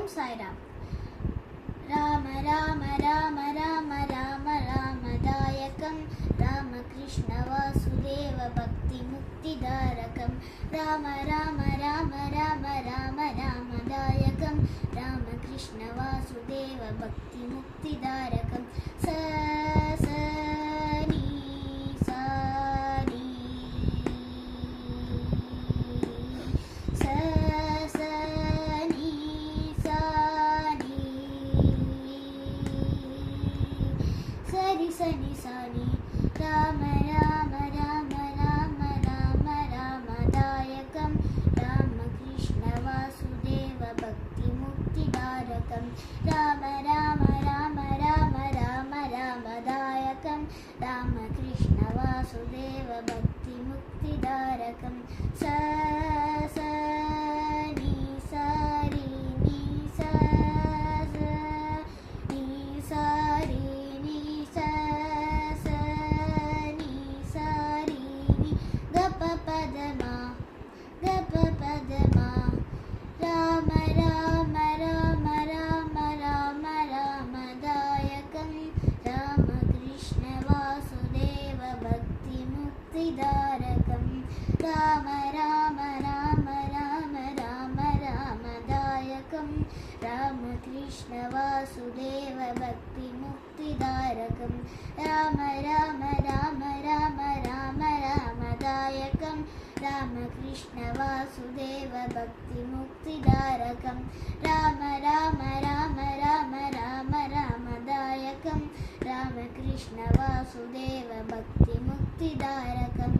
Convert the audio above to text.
ഓം സായിരാം. രാമ രാമ രാമ രാമ രാമ രാമദായകം രാമകൃഷ്ണ വാസുദേവ ഭക്തി മുക്തിദാരകം. രാമ രാമ രാമ രാമ രാമ രാമദായകം രാമകൃഷ്ണ വാസുദേവ ഭക്തി മുക്തിദാരകം. സ സ നീ സാ നീ സ സ നീ സാ നീ സരി സനി സാനി. രാമ രാമ രാമ രാമ രാമ രാമദായകം രാമകൃഷ്ണ വാസുദേവ ഭക്തി മുക്തിദാരകം. രാമ രാമ രാമ രാമ രാമ രാമദായകം രാമകൃഷ്ണ വാസുദേവ ഭക്തി മുക്തിദാരകം. സ സ നീ സാ രി നീ സാ സ നീ സാ രി നീ സാ സ നീ സാ രി നീ ഗ പ പദ മ ഗ പ പദ മ. രാമ രാമ രാമ രാമ രാമ രാമദായകം രാമകൃഷ്ണ വാസുദേവ ഭക്തി മുക്തിദാരകം. രാമ രാമ രാമ രാമ രാമ രാമദായകം രാമകൃഷ്ണ വാസുദേവ ഭക്തി മുക്തിദാരകം. രാമ രാമ രാമ രാമ രാമ രാമദായകം രാമകൃഷ്ണ വാസുദേവ ഭക്തി മുക്തിദാരകം. രാമ രാമ രാമ രാമ രാമ രാമദായകം രാമകൃഷ്ണ വാസുദേവ ഭക്തി മുക്തിദാരകം.